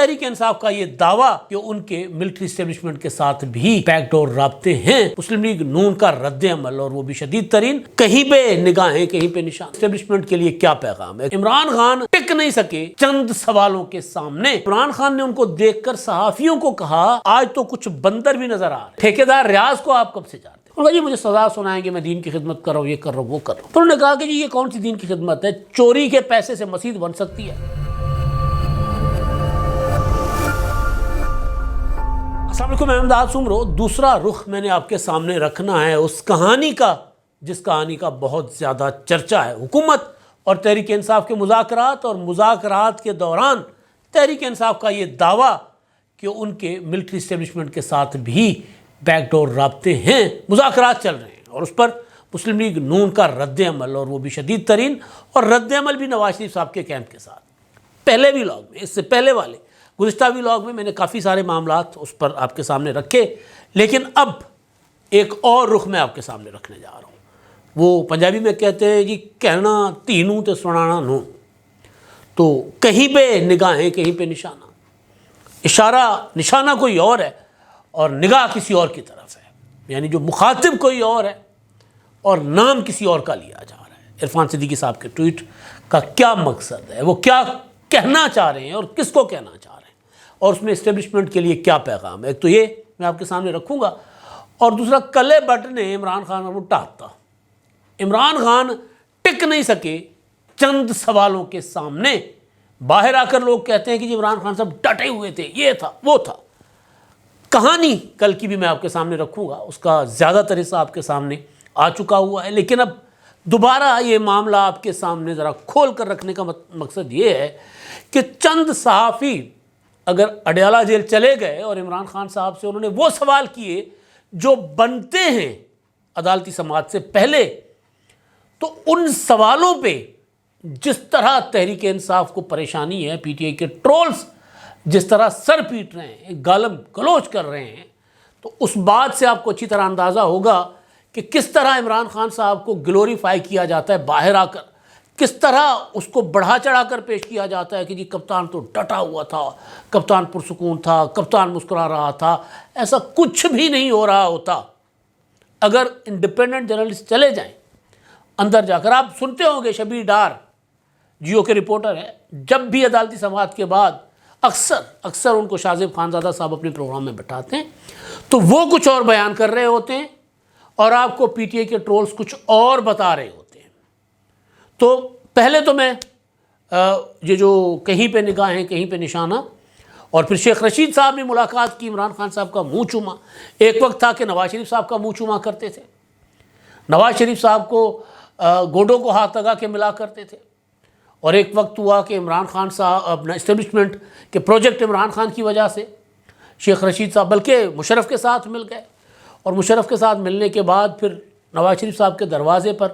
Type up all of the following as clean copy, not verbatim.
تحریک انصاف کا یہ دعویٰ کہ ان کے ملٹری اسٹیبلشمنٹ کے ساتھ بھی بیک ڈور رابطے ہیں، مسلم لیگ نون کا رد عمل اور وہ بھی شدید ترین، کہیں پہ نگاہیں کہیں پہ نشان۔ اسٹیبلشمنٹ کے لیے کیا پیغام ہے؟ عمران خان ٹک نہیں سکے چند سوالوں کے سامنے۔ عمران خان نے ان کو دیکھ کر صحافیوں کو کہا آج تو کچھ بندر بھی نظر آ رہے، ٹھیکیدار ریاض کو آپ کب سے جانتے؟ انہوں نے کہا جی مجھے سزا سنائیں گے، میں دین کی خدمت کر رہا ہوں، یہ کر رہا ہوں، وہ کر رہا ہوں۔ تو انہوں نے کہا کہ جی یہ کون سی دین کی خدمت ہے؟ چوری کے پیسے سے مسجد بن سکتی ہے؟ السلام علیکم، میں امداد سمرو۔ دوسرا رخ میں نے آپ کے سامنے رکھنا ہے اس کہانی کا جس کہانی کا بہت زیادہ چرچا ہے۔ حکومت اور تحریک انصاف کے مذاکرات، اور مذاکرات کے دوران تحریک انصاف کا یہ دعویٰ کہ ان کے ملٹری اسٹیبلشمنٹ کے ساتھ بھی بیک ڈور رابطے ہیں، مذاکرات چل رہے ہیں، اور اس پر مسلم لیگ نون کا رد عمل اور وہ بھی شدید ترین، اور رد عمل بھی نواز شریف صاحب کے کیمپ کے ساتھ۔ پہلے ولاگ میں، اس سے پہلے والے گزشتہ ولاگ میں نے کافی سارے معاملات اس پر آپ کے سامنے رکھے، لیکن اب ایک اور رخ میں آپ کے سامنے رکھنے جا رہا ہوں۔ وہ پنجابی میں کہتے ہیں جی کہنا تینوں تے سنانا نو، تو کہیں پہ نگاہیں کہیں پہ نشانہ، اشارہ نشانہ کوئی اور ہے اور نگاہ کسی اور کی طرف ہے، یعنی جو مخاطب کوئی اور ہے اور نام کسی اور کا لیا جا رہا ہے۔ عرفان صدیقی صاحب کے ٹویٹ کا کیا مقصد ہے، وہ کیا کہنا چاہ رہے ہیں اور کس کو کہنا چاہ رہے ہیں، اور اس میں اسٹیبلشمنٹ کے لیے کیا پیغام ہے؟ ایک تو یہ میں آپ کے سامنے رکھوں گا، اور دوسرا کلے بٹ نے عمران خان کو ٹاپتا۔ عمران خان ٹک نہیں سکے چند سوالوں کے سامنے، باہر آ کر لوگ کہتے ہیں کہ جی عمران خان صاحب ڈٹے ہوئے تھے، یہ تھا وہ تھا۔ کہانی کل کی بھی میں آپ کے سامنے رکھوں گا، اس کا زیادہ تر حصہ آپ کے سامنے آ چکا ہوا ہے، لیکن اب دوبارہ یہ معاملہ آپ کے سامنے ذرا کھول کر رکھنے کا مقصد یہ ہے کہ چند صحافی اگر اڈیالہ جیل چلے گئے اور عمران خان صاحب سے انہوں نے وہ سوال کیے جو بنتے ہیں عدالتی سماعت سے پہلے، تو ان سوالوں پہ جس طرح تحریک انصاف کو پریشانی ہے، پی ٹی آئی کے ٹرولز جس طرح سر پیٹ رہے ہیں، گالم گلوچ کر رہے ہیں، تو اس بات سے آپ کو اچھی طرح اندازہ ہوگا کہ کس طرح عمران خان صاحب کو گلوریفائی کیا جاتا ہے باہر آ کر، کس طرح اس کو بڑھا چڑھا کر پیش کیا جاتا ہے کہ جی کپتان تو ڈٹا ہوا تھا، کپتان پرسکون تھا، کپتان مسکرا رہا تھا۔ ایسا کچھ بھی نہیں ہو رہا ہوتا اگر انڈیپینڈنٹ جرنلسٹ چلے جائیں اندر جا کر۔ آپ سنتے ہوں گے شبیر ڈار جیو کے رپورٹر ہے، جب بھی عدالتی سماعت کے بعد اکثر ان کو شاہ زیب خانزادہ صاحب اپنے پروگرام میں بٹھاتے ہیں، تو وہ کچھ اور بیان کر رہے ہوتے ہیں اور آپ کو پی ٹی آئی کے ٹرولز کچھ اور بتا رہے ہوتے ہیں۔ تو پہلے تو میں یہ جو کہیں پہ نگاہیں کہیں پہ نشانہ، اور پھر شیخ رشید صاحب نے ملاقات کی، عمران خان صاحب کا منہ چوما۔ ایک وقت تھا کہ نواز شریف صاحب کا منہ چوما کرتے تھے، نواز شریف صاحب کو گوڈوں کو ہاتھ لگا کے ملا کرتے تھے، اور ایک وقت ہوا کہ عمران خان صاحب اپنا اسٹیبلشمنٹ کے پروجیکٹ عمران خان کی وجہ سے شیخ رشید صاحب بلکہ مشرف کے ساتھ مل گئے، اور مشرف کے ساتھ ملنے کے بعد پھر نواز شریف صاحب کے دروازے پر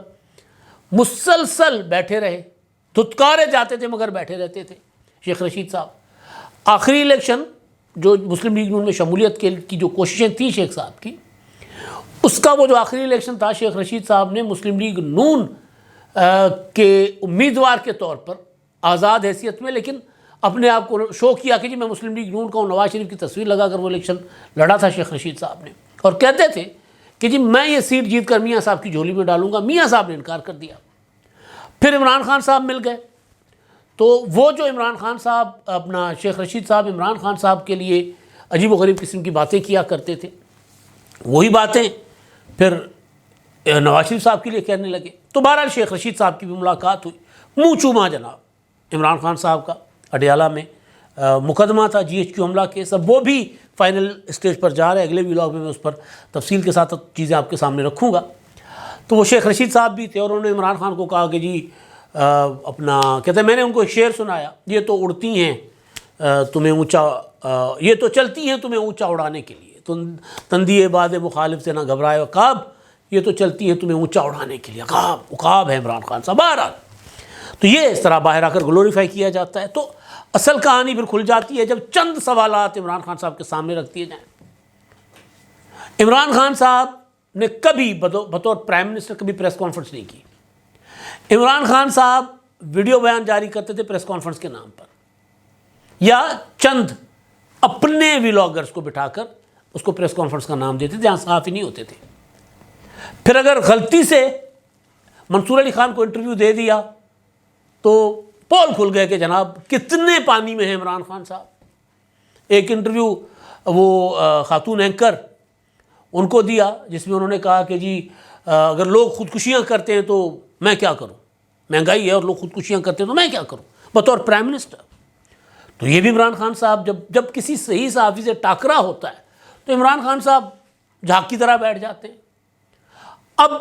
مسلسل بیٹھے رہے، دھتکارے جاتے تھے مگر بیٹھے رہتے تھے شیخ رشید صاحب۔ آخری الیکشن جو مسلم لیگ نون میں شمولیت کی جو کوششیں تھیں شیخ صاحب کی، اس کا وہ جو آخری الیکشن تھا، شیخ رشید صاحب نے مسلم لیگ نون کے امیدوار کے طور پر آزاد حیثیت میں، لیکن اپنے آپ کو شو کیا کہ جی میں مسلم لیگ نون کا ہوں، نواز شریف کی تصویر لگا کر وہ الیکشن لڑا تھا شیخ رشید صاحب نے، اور کہتے تھے کہ جی میں یہ سیٹ جیت کر میاں صاحب کی جھولی میں ڈالوں گا۔ میاں صاحب نے انکار کر دیا۔ پھر عمران خان صاحب مل گئے، تو وہ جو عمران خان صاحب اپنا شیخ رشید صاحب عمران خان صاحب کے لیے عجیب و غریب قسم کی باتیں کیا کرتے تھے، وہی باتیں پھر نواز شریف صاحب کے لیے کہنے لگے۔ تو بہرحال شیخ رشید صاحب کی بھی ملاقات ہوئی، منہ چوما جناب عمران خان صاحب کا۔ اڈیالہ میں مقدمہ تھا جی ایچ کیو حملہ کیس، اب وہ بھی فائنل اسٹیج پر جا رہا ہے، اگلے ولاگ میں اس پر تفصیل کے ساتھ چیزیں آپ کے سامنے رکھوں گا۔ تو وہ شیخ رشید صاحب بھی تھے، اور انہوں نے عمران خان کو کہا کہ جی اپنا کہتے ہیں میں نے ان کو ایک شعر سنایا، یہ تو اڑتی ہیں تمہیں اونچا، یہ تو چلتی ہیں تمہیں اونچا اڑانے کے لیے، تندی باد مخالف سے نہ گھبرائے عقاب، یہ تو چلتی ہیں تمہیں اونچا اڑانے کے لیے، عقاب ہے عمران خان صاحب۔ بہرحال تو یہ اس طرح باہر آ کر گلوریفائی کیا جاتا ہے، تو اصل کہانی پھر کھل جاتی ہے جب چند سوالات عمران خان صاحب کے سامنے رکھ دیے جائیں۔ عمران خان صاحب نے کبھی بطور پرائم منسٹر کبھی پریس کانفرنس نہیں کی۔ عمران خان صاحب ویڈیو بیان جاری کرتے تھے پریس کانفرنس کے نام پر، یا چند اپنے ولاگرز کو بٹھا کر اس کو پریس کانفرنس کا نام دیتے تھے جہاں صحافی نہیں ہوتے تھے. پھر اگر غلطی سے منصور علی خان کو انٹرویو دے دیا تو پول کھل گئے کہ جناب کتنے پانی میں ہیں عمران خان صاحب. ایک انٹرویو وہ خاتون اینکر ان کو دیا جس میں انہوں نے کہا کہ جی اگر لوگ خودکشیاں کرتے ہیں تو میں کیا کروں, مہنگائی ہے اور لوگ خودکشیاں کرتے ہیں تو میں کیا کروں بطور پرائم منسٹر. تو یہ بھی عمران خان صاحب جب کسی صحیح صحافی سے ٹاکرا ہوتا ہے تو عمران خان صاحب جھاگ کی طرح بیٹھ جاتے ہیں. اب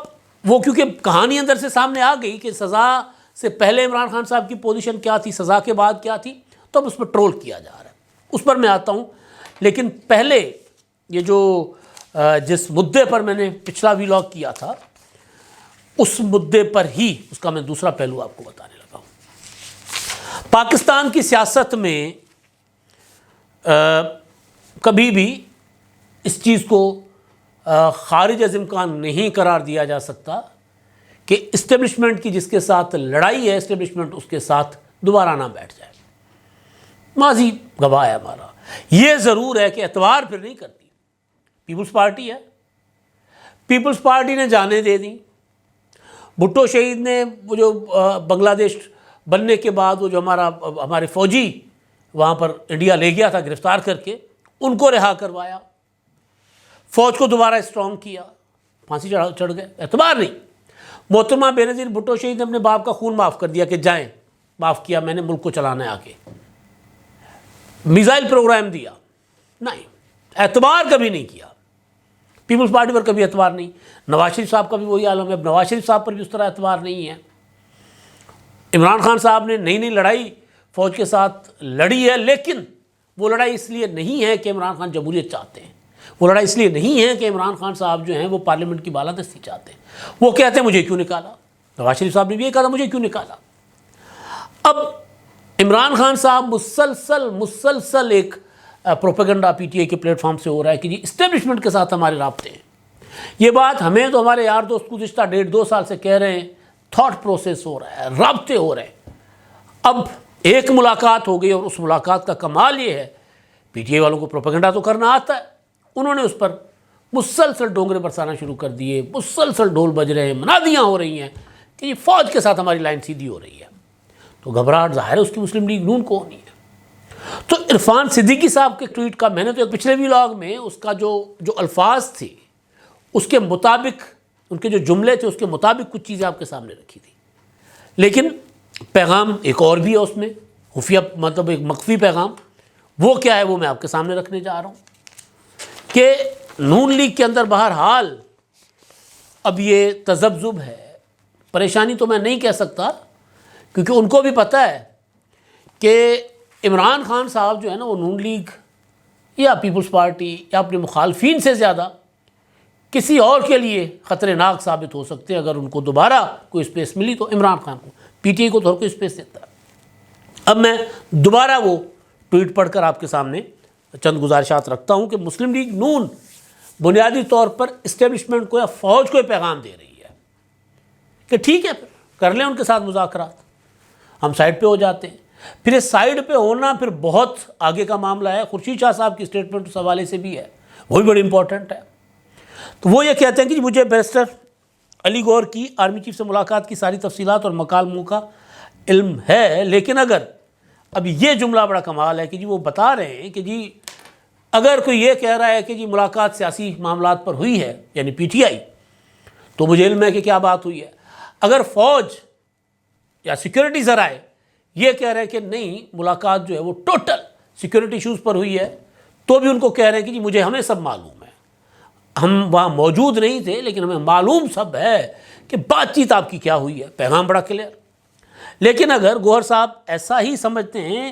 وہ کیونکہ کہانی اندر سے سامنے آ گئی کہ سزا سے پہلے عمران خان صاحب کی پوزیشن کیا تھی, سزا کے بعد کیا تھی, تو اب اس پر ٹرول کیا جا رہا ہے, اس پر میں آتا ہوں. لیکن پہلے یہ جو جس مدعے پر میں نے پچھلا ویلاگ کیا تھا اس مدعے پر ہی اس کا میں دوسرا پہلو آپ کو بتانے لگا ہوں. پاکستان کی سیاست میں کبھی بھی اس چیز کو خارج از امکان نہیں قرار دیا جا سکتا کہ اسٹیبلشمنٹ کی جس کے ساتھ لڑائی ہے اسٹیبلشمنٹ اس کے ساتھ دوبارہ نہ بیٹھ جائے. ماضی گواہ ہے ہمارا. یہ ضرور ہے کہ اعتبار پھر نہیں کرتی. پیپلز پارٹی ہے, پیپلز پارٹی نے جانیں دے دیں. بھٹو شہید نے وہ جو بنگلہ دیش بننے کے بعد وہ جو ہمارے فوجی وہاں پر انڈیا لے گیا تھا گرفتار کر کے, ان کو رہا کروایا, فوج کو دوبارہ اسٹرانگ کیا, پھانسی چڑھ گئے. اعتبار نہیں. محترمہ بینظیر بھٹو شہید نے اپنے باپ کا خون معاف کر دیا کہ جائیں, معاف کیا, میں نے ملک کو چلانا ہے آگے. میزائل پروگرام دیا, نہیں, اعتبار کبھی نہیں کیا. پیپلز پارٹی پر کبھی اعتبار نہیں. نواز شریف صاحب کا بھی وہی عالم ہے. اب نواز شریف صاحب پر بھی اس طرح اعتبار نہیں ہے. عمران خان صاحب نے نئی نئی لڑائی فوج کے ساتھ لڑی ہے, لیکن وہ لڑائی اس لیے نہیں ہے کہ عمران خان جمہوریت چاہتے ہیں. وہ لڑائی اس لیے نہیں ہے کہ عمران خان صاحب جو ہیں وہ پارلیمنٹ کی بالادستی چاہتے ہیں. وہ کہتے ہیں مجھے کیوں نکالا. نواز شریف صاحب نے بھی یہ کہا تھا مجھے کیوں نکالا. اب عمران خان صاحب مسلسل ایک پروپیگنڈا پی ٹی آئی کے پلیٹ فارم سے ہو رہا ہے کہ جی اسٹیبلشمنٹ کے ساتھ ہمارے رابطے ہیں. یہ بات ہمیں تو ہمارے یار دوست گزشتہ 1.5-2 سال سے کہہ رہے ہیں. تھاٹ پروسیس ہو رہا ہے, رابطے ہو رہے ہیں. اب ایک ملاقات ہو گئی اور اس ملاقات کا کمال یہ ہے, پی ٹی آئی والوں کو پروپیگنڈا تو کرنا آتا ہے, انہوں نے اس پر مسلسل ڈونگرے برسانا شروع کر دیے, مسلسل ڈھول بج رہے ہیں, منادیاں ہو رہی ہیں کہ یہ فوج کے ساتھ ہماری لائن سیدھی ہو رہی ہے. تو گھبراہٹ ظاہر ہے اس کی مسلم لیگ نون کو ہونی ہے. تو عرفان صدیقی صاحب کے ٹویٹ کا میں نے تو ایک پچھلے ویلاگ میں اس کا جو الفاظ تھے اس کے مطابق, ان کے جو جملے تھے اس کے مطابق کچھ چیزیں آپ کے سامنے رکھی تھی. لیکن پیغام ایک اور بھی ہے اس میں, خفیہ مطلب ایک مخفی پیغام. وہ کیا ہے وہ میں آپ کے سامنے رکھنے جا رہا ہوں کہ نون لیگ کے اندر بہرحال اب یہ تذبذب ہے. پریشانی تو میں نہیں کہہ سکتا کیونکہ ان کو بھی پتہ ہے کہ عمران خان صاحب جو ہے نا وہ نون لیگ یا پیپلز پارٹی یا اپنے مخالفین سے زیادہ کسی اور کے لیے خطرناک ثابت ہو سکتے ہیں. اگر ان کو دوبارہ کوئی اسپیس ملی تو عمران خان کو, پی ٹی آئی کو تو کوئی اسپیس دیتا ہے. اب میں دوبارہ وہ ٹویٹ پڑھ کر آپ کے سامنے چند گزارشات رکھتا ہوں کہ مسلم لیگ نون بنیادی طور پر اسٹیبلشمنٹ کو یا فوج کو یہ پیغام دے رہی ہے کہ ٹھیک ہے کر لیں ان کے ساتھ مذاکرات, ہم سائڈ پہ ہو جاتے ہیں. پھر اس سائڈ پہ ہونا پھر بہت آگے کا معاملہ ہے. خورشید شاہ صاحب کی اسٹیٹمنٹ اس حوالے سے بھی ہے, وہ بھی بڑی امپورٹنٹ ہے. تو وہ یہ کہتے ہیں کہ مجھے بیرسٹر علی گوہر کی آرمی چیف سے ملاقات کی ساری تفصیلات اور مکالموں کا علم ہے, لیکن اگر اب یہ جملہ بڑا کمال ہے کہ جی وہ بتا رہے ہیں کہ جی اگر کوئی یہ کہہ رہا ہے کہ جی ملاقات سیاسی معاملات پر ہوئی ہے یعنی پی ٹی آئی, تو مجھے علم ہے کہ کیا بات ہوئی ہے. اگر فوج یا سیکورٹی ذرائع یہ کہہ رہے ہیں کہ نہیں ملاقات جو ہے وہ ٹوٹل سیکورٹی ایشوز پر ہوئی ہے, تو بھی ان کو کہہ رہے ہیں کہ جی مجھے ہمیں سب معلوم ہے, ہم وہاں موجود نہیں تھے لیکن ہمیں معلوم سب ہے کہ بات چیت آپ کی کیا ہوئی ہے. پیغام بڑا کلیئر. لیکن اگر گوہر صاحب ایسا ہی سمجھتے ہیں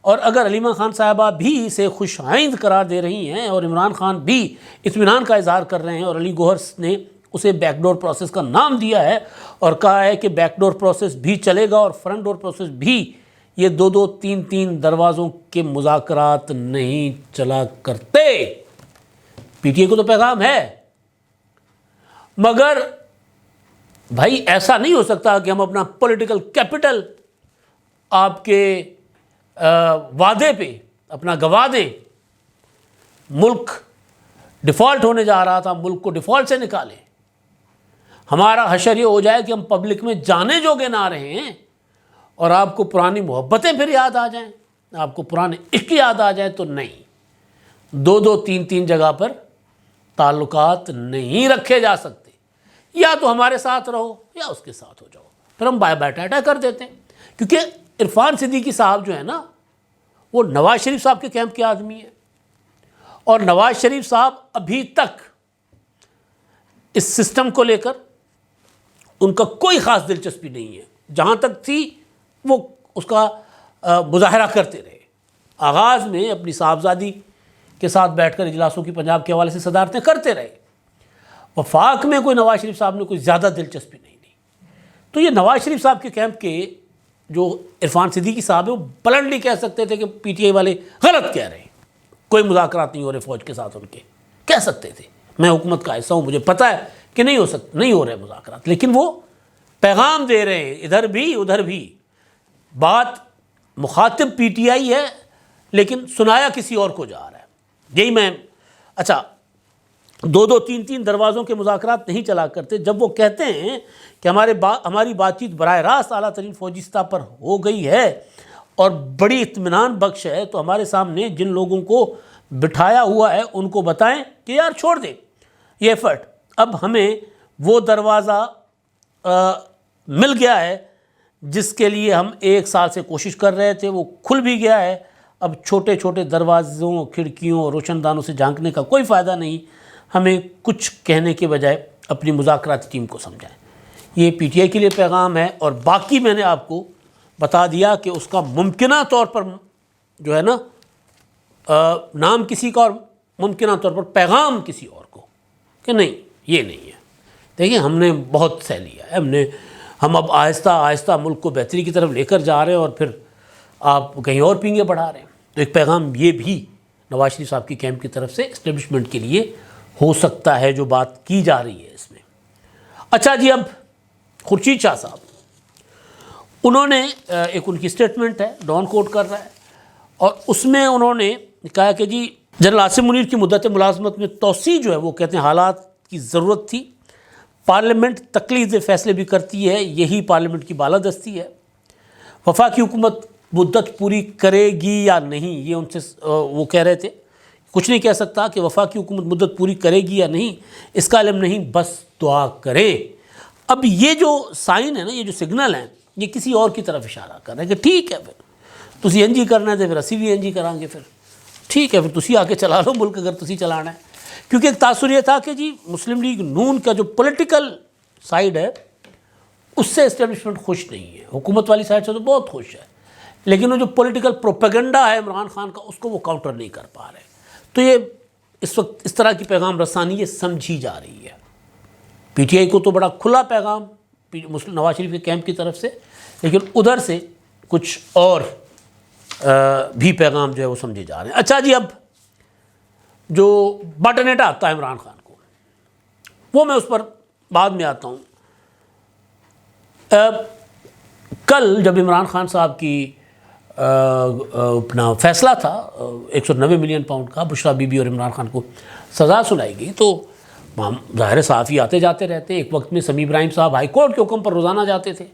اور اگر علیمہ خان صاحبہ بھی اسے خوش آئند قرار دے رہی ہیں اور عمران خان بھی اطمینان کا اظہار کر رہے ہیں اور علی گوہر نے اسے بیک ڈور پروسیس کا نام دیا ہے اور کہا ہے کہ بیک ڈور پروسیس بھی چلے گا اور فرنٹ ڈور پروسیس بھی, یہ 2-3 دروازوں کے مذاکرات نہیں چلا کرتے. پی ٹی آئی کو تو پیغام ہے, مگر بھائی ایسا نہیں ہو سکتا کہ ہم اپنا پولیٹیکل کیپٹل آپ کے وعدے پہ اپنا گوا دیں. ملک ڈیفالٹ ہونے جا رہا تھا, ملک کو ڈیفالٹ سے نکالیں. ہمارا حشر یہ ہو جائے کہ ہم پبلک میں جانے جوگے نہ رہے ہیں اور آپ کو پرانی محبتیں پھر یاد آ جائیں, آپ کو پرانے عشق یاد آ جائیں. تو نہیں, 2 3 جگہ پر تعلقات نہیں رکھے جا سکتے. یا تو ہمارے ساتھ رہو یا اس کے ساتھ ہو جاؤ, پھر ہم بائی بائی ٹاٹا کر دیتے ہیں. کیونکہ عرفان صدیقی صاحب جو ہے نا, وہ نواز شریف صاحب کے کیمپ کے آدمی ہیں, اور نواز شریف صاحب ابھی تک اس سسٹم کو لے کر ان کا کوئی خاص دلچسپی نہیں ہے. جہاں تک تھی وہ اس کا مظاہرہ کرتے رہے. آغاز میں اپنی صاحبزادی کے ساتھ بیٹھ کر اجلاسوں کی پنجاب کے حوالے سے صدارتیں کرتے رہے. وفاق میں کوئی نواز شریف صاحب نے کوئی زیادہ دلچسپی نہیں لی. تو یہ نواز شریف صاحب کے کیمپ کے جو عرفان صدیقی صاحب ہے, وہ بلنڈلی کہہ سکتے تھے کہ پی ٹی آئی والے غلط کہہ رہے ہیں, کوئی مذاکرات نہیں ہو رہے فوج کے ساتھ. ان کے کہہ سکتے تھے, میں حکومت کا حصہ ہوں, مجھے پتہ ہے کہ نہیں ہو رہے مذاکرات, لیکن وہ پیغام دے رہے ہیں ادھر بھی ادھر بھی. بات مخاطب پی ٹی آئی ہے لیکن سنایا کسی اور کو جا رہا ہے. یہی میں اچھا 2 3 دروازوں کے مذاکرات نہیں چلا کرتے. جب وہ کہتے ہیں کہ ہماری بات چیت براہ راست اعلیٰ ترین فوجی سطح پر ہو گئی ہے اور بڑی اطمینان بخش ہے, تو ہمارے سامنے جن لوگوں کو بٹھایا ہوا ہے ان کو بتائیں کہ یار چھوڑ دیں یہ ایفرٹ. اب ہمیں وہ دروازہ مل گیا ہے جس کے لیے ہم 1 سال سے کوشش کر رہے تھے, وہ کھل بھی گیا ہے. اب چھوٹے چھوٹے دروازوں, کھڑکیوں, روشن دانوں سے جھانکنے کا کوئی فائدہ نہیں. ہمیں کچھ کہنے کے بجائے اپنی مذاکراتی ٹیم کو سمجھائیں. یہ پی ٹی آئی کے لیے پیغام ہے. اور باقی میں نے آپ کو بتا دیا کہ اس کا ممکنہ طور پر جو ہے نا نام کسی کا اور ممکنہ طور پر پیغام کسی اور کو, کہ نہیں یہ نہیں ہے. دیکھیں ہم نے بہت سہ لیا ہے, ہم اب آہستہ آہستہ ملک کو بہتری کی طرف لے کر جا رہے ہیں, اور پھر آپ کہیں اور پینگے بڑھا رہے ہیں. تو ایک پیغام یہ بھی نواز شریف صاحب کی کیمپ کی طرف سے اسٹیبلشمنٹ کے لیے ہو سکتا ہے جو بات کی جا رہی ہے اس میں. اچھا جی, اب خورشید شاہ صاحب, انہوں نے ایک ان کی اسٹیٹمنٹ ہے, ڈان کوٹ کر رہا ہے, اور اس میں انہوں نے کہا کہ جی جنرل عاصم منیر کی مدت ملازمت میں توسیع جو ہے وہ کہتے ہیں حالات کی ضرورت تھی. پارلیمنٹ تقلید فیصلے بھی کرتی ہے, یہی پارلیمنٹ کی بالادستی ہے. وفاقی حکومت مدت پوری کرے گی یا نہیں, یہ ان سے وہ کہہ رہے تھے. کچھ نہیں کہہ سکتا کہ وفاقی حکومت مدت پوری کرے گی یا نہیں, اس کا علم نہیں, بس دعا کریں. اب یہ جو سائن ہے نا, یہ جو سگنل ہیں, یہ کسی اور کی طرف اشارہ کر رہے ہیں کہ ٹھیک ہے پھر تسی انجی کرنا ہے تو پھر اسی بھی انجی کریں گے, پھر ٹھیک ہے پھر تسی آ کے چلا لو ملک اگر تسی چلانا ہے. کیونکہ ایک تاثر یہ تھا کہ جی مسلم لیگ نون کا جو پولیٹیکل سائیڈ ہے اس سے اسٹیبلشمنٹ خوش نہیں ہے, حکومت والی سائیڈ سے تو بہت خوش ہے, لیکن وہ جو پولیٹیکل پروپیگنڈا ہے عمران خان کا, اس کو وہ کاؤنٹر نہیں کر پا رہے. تو یہ اس وقت اس طرح کی پیغام رسانی یہ سمجھی جا رہی ہے. پی ٹی آئی کو تو بڑا کھلا پیغام نواز شریف کے کیمپ کی طرف سے, لیکن ادھر سے کچھ اور بھی پیغام جو ہے وہ سمجھے جا رہے ہیں. اچھا جی, اب جو باٹا آتا ہے عمران خان کو, وہ میں اس پر بعد میں آتا ہوں. کل جب عمران خان صاحب کی اپنا فیصلہ تھا 190 ملین پاؤنڈ کا, بشرا بی بی اور عمران خان کو سزا سنائی گئی, تو ظاہر صحافی آتے جاتے رہتے. ایک وقت میں سمیع ابراہیم صاحب ہائی کورٹ کے حکم پر روزانہ جاتے تھے,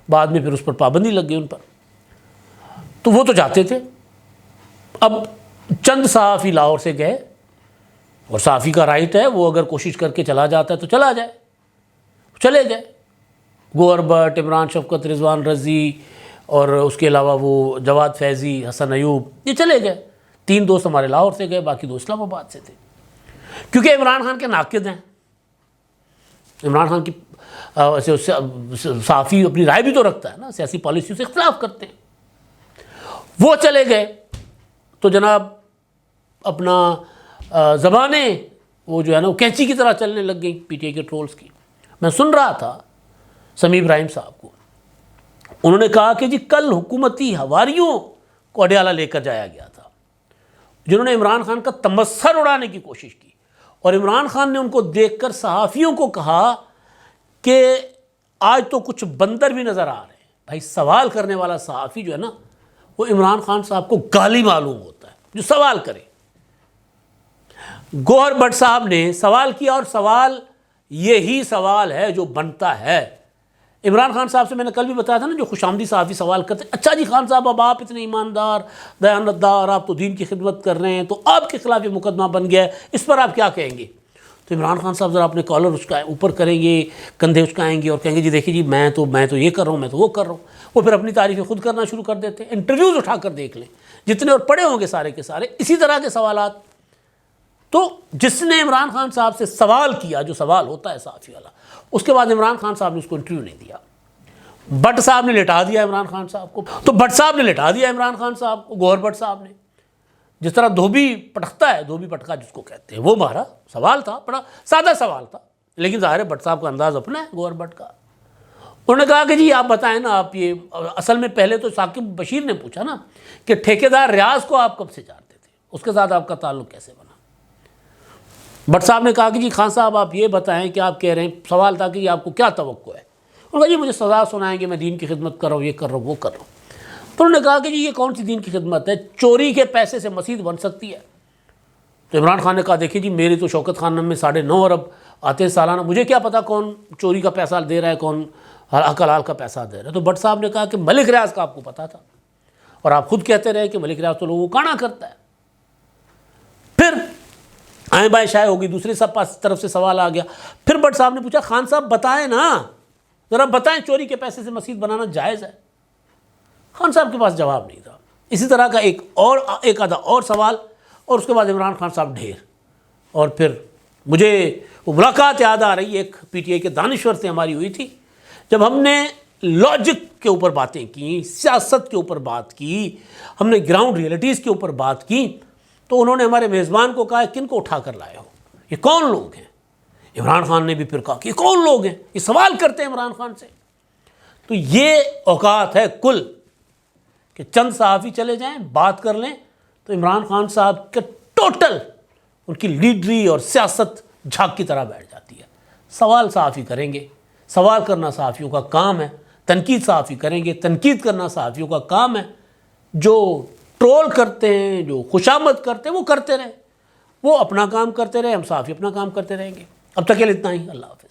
بعد میں پھر اس پر پابندی لگ گئی ان پر, تو وہ تو جاتے تھے. اب چند صحافی لاہور سے گئے, اور صحافی کا رائٹ ہے, وہ اگر کوشش کر کے چلا جاتا ہے تو چلا جائے, چلے گئے. گوہر بٹ, عمران شفقت, رضوان رضی, اور اس کے علاوہ وہ جواد فیضی, حسن ایوب, یہ چلے گئے. 3 دوست ہمارے لاہور سے گئے, باقی 2 اسلام آباد سے تھے. کیونکہ عمران خان کے ناقد ہیں, عمران خان کی صحافی اپنی رائے بھی تو رکھتا ہے نا, سیاسی پالیسیوں سے اختلاف کرتے ہیں. وہ چلے گئے تو جناب اپنا زبانیں وہ جو ہے نا وہ کینچی کی طرح چلنے لگ گئی پی ٹی آئی کے ٹرولز کی. میں سن رہا تھا سمیع ابراہیم صاحب کو, انہوں نے کہا کہ جی کل حکومتی حواریوں کو اڈیالہ لے کر جایا گیا تھا, جنہوں نے عمران خان کا تمسخر اڑانے کی کوشش کی, اور عمران خان نے ان کو دیکھ کر صحافیوں کو کہا کہ آج تو کچھ بندر بھی نظر آ رہے ہیں. بھائی سوال کرنے والا صحافی جو ہے نا وہ عمران خان صاحب کو گالی معلوم ہوتا ہے جو سوال کرے۔ گوہر بٹ صاحب نے سوال کیا اور سوال یہی سوال ہے جو بنتا ہے۔ عمران خان صاحب سے میں نے کل بھی بتایا تھا نا، جو خوش آمدی صحافی سوال کرتے ہیں، اچھا جی خان صاحب اب آپ اتنے ایماندار دیانتدار، آپ تو دین کی خدمت کر رہے ہیں، تو آپ کے خلاف یہ مقدمہ بن گیا ہے، اس پر آپ کیا کہیں گے؟ تو عمران خان صاحب ذرا اپنے کالر اوپر کریں گے، کندھے اچکائیں گے اور کہیں گے جی دیکھیے جی میں تو یہ کر رہا ہوں، میں تو وہ کر رہا ہوں۔ وہ پھر اپنی تعریفیں خود کرنا شروع کر دیتے ہیں۔ انٹرویوز اٹھا کر دیکھ لیں، جتنے اور پڑے ہوں گے سارے کے سارے اسی طرح کے سوالات۔ تو جس نے عمران خان صاحب سے سوال کیا، جو سوال ہوتا ہے صحافی والا، اس کے بعد عمران خان صاحب نے اس کو انٹرویو نہیں دیا۔ بٹ صاحب نے لٹا دیا عمران خان صاحب کو، تو بٹ صاحب نے لٹا دیا عمران خان صاحب کو، گوہر بٹ صاحب نے۔ جس طرح دھوبی پٹکتا ہے، دھوبی پٹکا جس کو کہتے ہیں، وہ مارا سوال تھا، بڑا سادہ سوال تھا، لیکن ظاہر ہے بٹ صاحب کا انداز اپنا ہے گوہر بٹ کا۔ انہوں نے کہا کہ جی آپ بتائیں نا، آپ یہ اصل میں پہلے تو ثاقب بشیر نے پوچھا نا کہ ٹھیکیدار ریاض کو آپ کب سے جانتے تھے، اس کے ساتھ آپ کا تعلق کیسے بنا؟ بٹ صاحب نے کہا کہ جی خان صاحب آپ یہ بتائیں کہ آپ کہہ رہے ہیں، سوال تھا کہ آپ کو کیا توقع ہے؟ انہوں نے کہا جی مجھے سزا سنائیں گے، میں دین کی خدمت کر رہا ہوں، یہ کر رہا ہوں، وہ کر رہا ہوں۔ تو انہوں نے کہا کہ جی یہ کون سی دین کی خدمت ہے، چوری کے پیسے سے مسجد بن سکتی ہے؟ تو عمران خان نے کہا دیکھیے جی میری تو شوکت خانم میں 9.5 ارب آتے ہیں سالانہ، مجھے کیا پتا کون چوری کا پیسہ دے رہا ہے، کون حلال کا پیسہ دے رہا ہے۔ تو بٹ صاحب نے کہا کہ ملک ریاض کا آپ کو پتا تھا، اور آپ خود کہتے رہے کہ ملک ریاض تو لوگوں کو کانا کرتا ہے۔ پھر آئیں بائیں شائع ہوگی، دوسری طرف سے سوال آ گیا۔ پھر بٹ صاحب نے پوچھا خان صاحب بتائیں نا، ذرا بتائیں چوری کے پیسے سے مسجد بنانا جائز ہے؟ خان صاحب کے پاس جواب نہیں تھا۔ اسی طرح کا ایک آدھا اور سوال، اور اس کے بعد عمران خان صاحب ڈھیر۔ اور پھر مجھے وہ ملاقات یاد آ رہی ہے، ایک پی ٹی آئی کے دانشور سے ہماری ہوئی تھی، جب ہم نے لاجک کے اوپر باتیں کی، سیاست کے اوپر بات کی، ہم نے گراؤنڈ ریئلٹیز کے اوپر بات کی، تو انہوں نے ہمارے میزبان کو کہا کن کو اٹھا کر لائے ہو، یہ کون لوگ ہیں؟ عمران خان نے بھی پھر کہا کہ یہ کون لوگ ہیں، یہ سوال کرتے ہیں عمران خان سے۔ تو یہ اوقات ہے کل کہ چند صحافی چلے جائیں، بات کر لیں، تو عمران خان صاحب کے ٹوٹل ان کی لیڈری اور سیاست جھاگ کی طرح بیٹھ جاتی ہے۔ سوال صحافی کریں گے، سوال کرنا صحافیوں کا کام ہے، تنقید صحافی کریں گے، تنقید کرنا صحافیوں کا کام ہے۔ جو ٹرول کرتے ہیں، جو خوشامد کرتے ہیں، وہ کرتے رہیں، وہ اپنا کام کرتے رہیں، ہم صحافی اپنا کام کرتے رہیں گے۔ اب تک کے لیے اتنا ہی، اللہ حافظ۔